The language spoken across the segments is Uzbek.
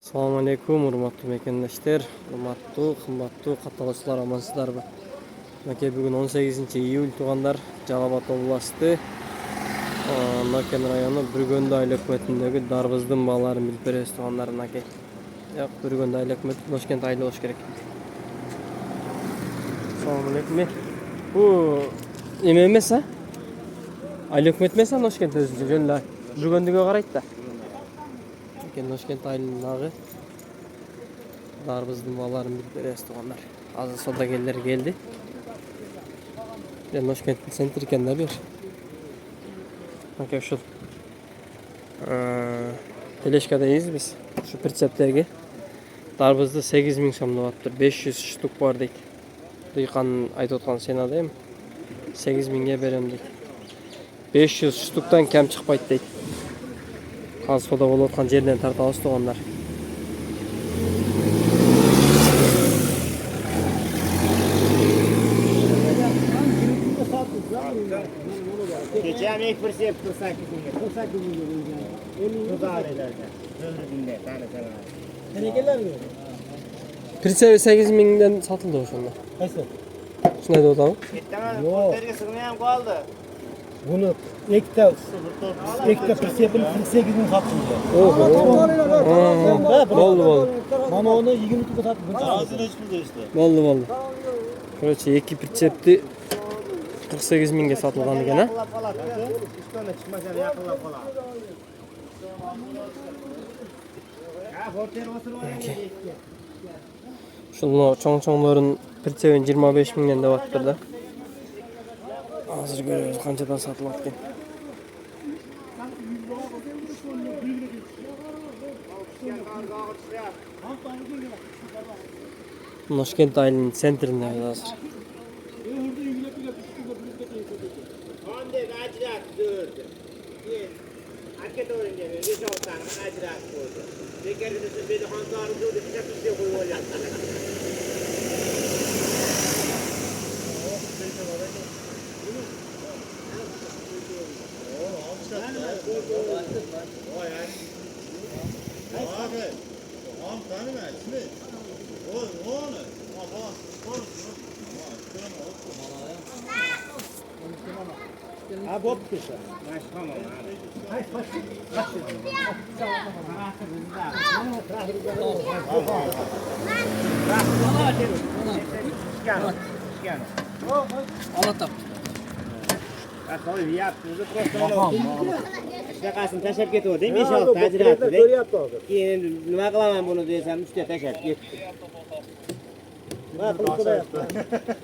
Assalomu alaykum, hurmatli mekandoshlar, qimmatli qatorchilar, amansizlarmi? Aka bugun 18-iyul tug'anlar Jalobod oblasti Noken rayoni Burgondi oila hukumatidagi Darbizdin bolalarni bilib berasiz tug'anlarim aka. Yo'q, Burgondi oila hukumati Toshkent oila bo'lish kerak. Assalomu alaykum. Bu nima emas a? Oila hukumat emas a Toshkent o'ziga jo'nlar. Burgondiga qaraydi-da. Toshkent oilalari Darbizdin bolalarni bilib berasiz tug'anlar. Hozir savdogarlar keldi. Toshkent sentr ekan-da bu yer. Aka shu teleshkadayız biz. Shu pritseplarga Darbizda 8000 so'm deyapti. 500 shtuk bor deydi. Duyqan aytayotgan senadaymi? 8000 ga berem deydi. 500 shtukdan kam chiqmaydi deydi. Hozir savdo bo'layotgan yerdan tartamiz tug'anlar. Geçen ilk fırsat 48 bin. 48 bin lira. 50 tuzarelerden. Ömründe tane sana. Tenekeler mi? Pritsep 8000 dan satıldı o'shanda. Qaysi? Shunday deb o'taman. Yo'q. Terga sig'may qoldi. Buni ekta pritsepini 48 bin satıldı. Oho. Bo'ldi. Mana onu 20 tuga satıldı. Ağzını hiç buldu işte. Bo'ldi. Короче, ikki pritsepni 48 ga sotilgan ekan, ha? Üstüne çıkmasa yakınlar falan. Ha, hotel oturuyor. Şunlar çoğ-çoğların pritsepini 25 mingdan deyapti da. Hozir ko'ramiz qanchadan sotilayotgan. Toshkent aylining sentrida hozir. Hande acırak gördü. Hareket öğrendi. Bir şahtan acırak gördü. Tekerinde bir hantarı gördü. Bir şey koyuyor. Abi, am tanıma, ismi. O onu. Ha bop kısa. Başkama. Hay Alatap. Akşam yaptığınızı prostan şakasını taşıp gidiyor değil mi? İnşallah tacir attı değil mi? Keyin nima qilaman bunu desam, uchta tashab ketdi.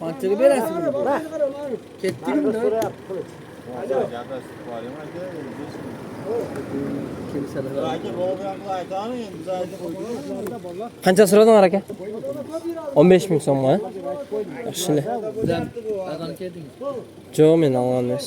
Qanchaga berasiz buni? Ketdingmi? Qancha so'rading aka? 15 ming so'mmi? Yaxshi. Yo'q, men olgan emas.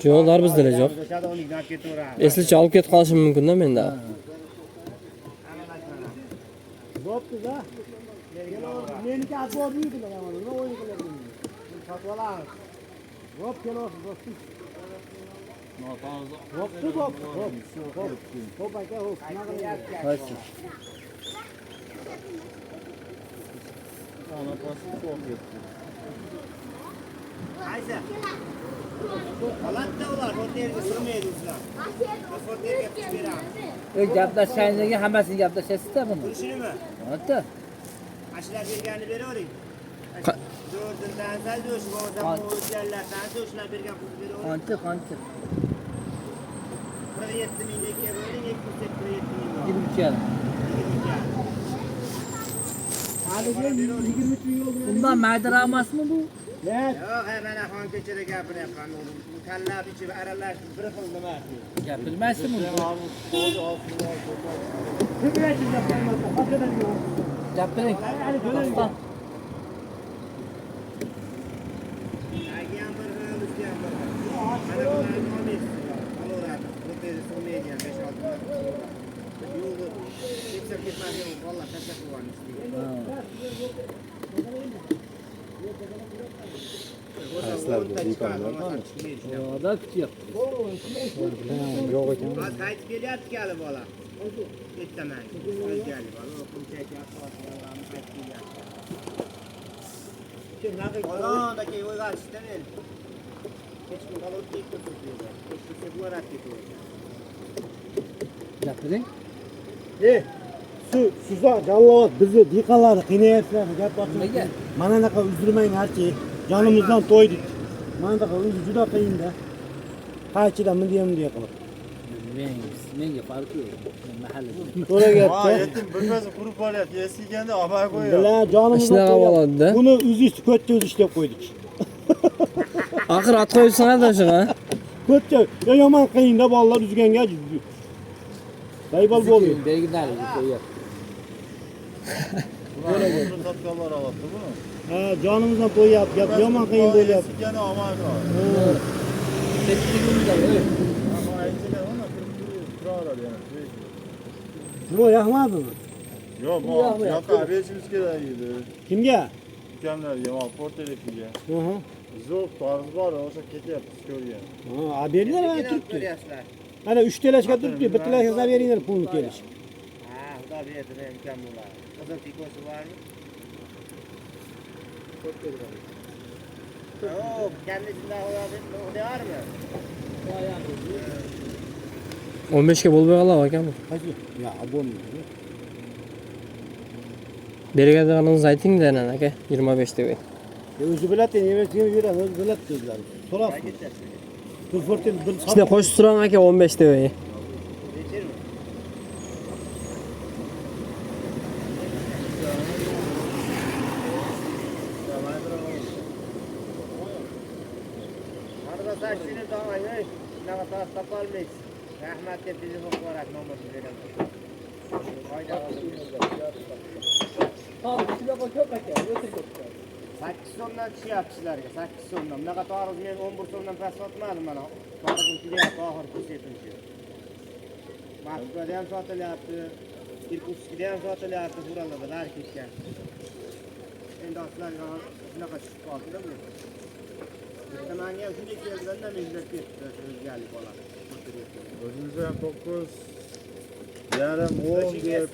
Yo'q, Darbizda yo'q. Eslicha olib ketib qolishim mumkin-da menda. Boptu da. Meniki atbor büyüdü lan ama. Ne oyun kıladın? Satvalar. Hop gelo, hop. Hop. Hop aka hop. Hayır. Ana pası çok yetti. Ayşe. Alatta ular hotelga sig'maydi sizlar. Hotelga beramiz. Gaplashganlarga hammasini gaplashasizda buni. Turishimi? Albatta. Ashlar berganini beravering. Jo'rdan saldosh bo'lsa, o'zgarlardan shular bergan pul beravering. Qancha? 47 ming ga bering, 247 ming. 23 yarim. Haliga 23 ming oldu. Bundan mayda emasmi bu? Yo'q, mana xon ko'chada gapiryapman. Mukallaf ichib aralashib bir xil nima. Gapirmaysizmi? Gapiring. Doston. Qayslar bu dekorlar bor. Yo'qda kutyapti. Yo'q ekan. Hozir qaytib kelyapti hali bola. Ertaman. O'zgalik bola. Kim naqd qolonda keyin o'yg'atishda men. Hech kim qolib ketdi. Ketdi bu ratga qo'ydi. Gapiring. Sizlar jallobat bizni dehqonlarni qiynayapsizlar gap Nimaga? mana bunaqa uzdirmang archi jonimizdan to'ydik mana bunaqa o'zi juda qiyinda qaychidan bunday qilib Menga farqi yo'q. Men mahallada. to'la Ha, gapda yetim bilmasa qurib qolyapti. Esiganda olmay qo'yadi. bilan jonimizdan Shunaqa bo'ladi-da. buni uzish ko'cha uzish deb qo'ydik Axir ot qo'yibsan-da shunga. ko'cha yomon qiyinda bolalar uzganga baybol bo'ldi Belginali qo'yapti. Tadbirlar oladi buni. ha jonimizdan to'yapti gap yomon qiyin bo'lyapti Esiganda olmay qo'yadi. Ketdigimda Ama aytgan ona turaveradi yana. bu yoqmadimi Yo'q, bu yoqqa berishimiz kerak edi. kimga Ukamlarga, mana portelekiga. Zo'r tarz bor, o'sha ketyapti ko'rgan. ha beringlar mana turibdi Ko'ryapsizlar. mana 3 telashga turibdi bir telashga beringlar pulni kelish Ha, xudo berdi men kam bo'ladi. Qizil tikosi bormi? Oo, kendisinden olabilir. O ne var mı? 15 ga bo'lmay qoladi ekan bu. qaysi yo bo'lmaydi Berganligingizni ayting-da aka 25 deb. o'zi biladi nima yuradi o'zi biladi o'zlari so'rab bir fortel bir Sizlar qo'shib turing aka 15 deb. Geçir mi? Arada saçını tamam ey. Ne kadar tapalmış. Rahmet de bizi okuyarak namazı verelim. Hayda. Tamam, sizga qo'shib aka, o'tirib. 8 so'mdan tushyapsizlarga 8 so'mdan. Bunaqa to'g'ri men 11 so'mdan past sotmadim mana. To'g'ri kelyapti oxir ko'rsatim shu. Moskvada ham sotilyapti, Irkutskda ham sotilyapti, buralarda ketgan. Endi sizlarga shunaqa tushib qoldi-da bu. Bitta menga ham shunday kelganda men izlab ketdi, o'zgalik bo'ladi. O'zimizda ham 9 yarim 10 deb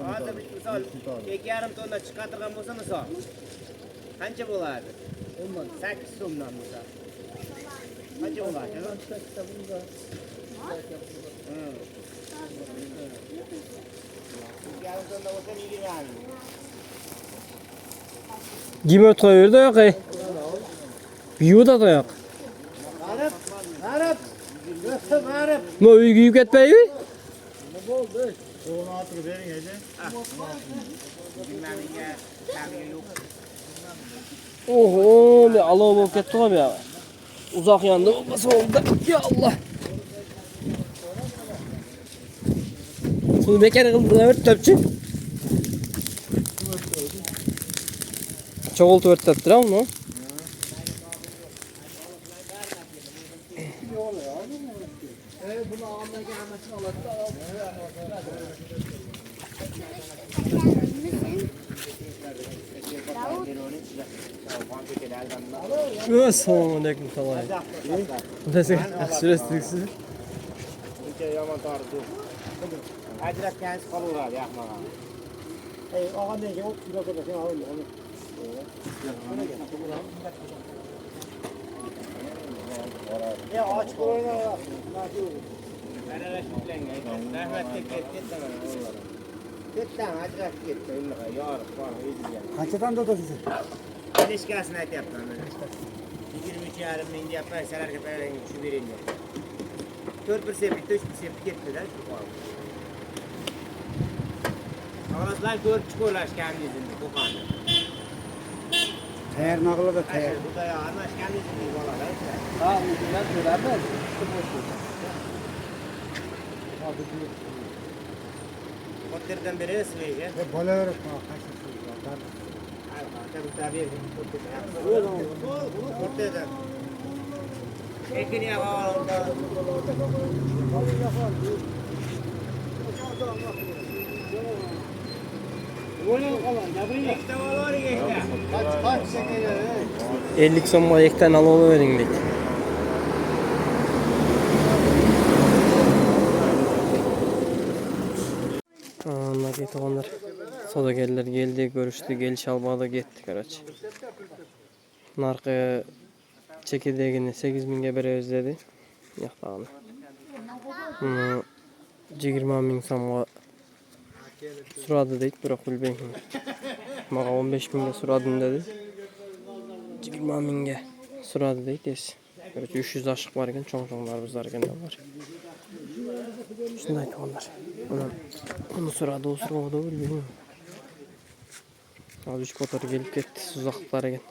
Hozir misol 2,5 tonna chiqartirgan bo'lsa misol qancha bo'ladi? 8 so'mdan misol. Qancha bo'ladi? Yarım tonna bo'lsa 20 yarim. Gimot qo'yverdi yo'q ey. Yuda to'yoq. Arab. Arab. Mo uyga yuk ketmaymi? So'ni otib bering aka. Bilmamiga tabiga yo'q. Oho, men alov bo'lib ketdi-ku bu yoq. Uzoq yonda bo'lmasa bo'ldi. Ya Alloh. Pul bekor qilib topchi. Cho'g'iltib o'rtabdi-da uni. Buni olmaga hammasini oladi. Assalomu alaykum tog'ay. Nasıl? Yaxshirasiz? Buncha yomon torib yo'q. Ajratgansiz qolaveradi, yaxmagan. ey og'andan keyin 30 kilo ko'rsa sen olma Ya och qo'yinglar. Aralashib bilangan. Rahmatga ketdi mana. Ketdan ajratib ketdi, unaqa yorib qolib ezilgan. qanchadan o'tasiz Nechkasini aytyapman men. 23,5 ming deyapman, salarga parang tushib bering deb. 4 bir sepik, 3 bir sepik ketdi-da shu qoldi. Avrazlar ko'rib chiqolashganligingizni qo'qonni. tayyorma qiladi tayyor Xudo aralashganligingizni bolalar. Ha, ular ko'radi. Qo'tirdan berasiz menga. bo'laverib Qo'tirdan. Ekin yog'olda. Kaç şekeri? 50 so'mga ekten alib olavering deydi. Anlar ketganlar. Savdogarlar geldi, görüştü, geliş almadı, gitti karaç. Narxı çekirdeğini 8.000'ge beremiz dedi. Yo'qtag'ini. 20.000 so'mga suradi deydi, biroq bilmayman. Maga 15.000'ge suradim dedi. 20.000'ge suradi deydi. Karaç 300 aşık var ekan, cho'ng-cho'nglar bizlar ekanlar. Shunday aytganlar. Uni suradi, u suradi, bilmayman. Hozir ko'tarib kelib ketdi, uzoqlar ekan.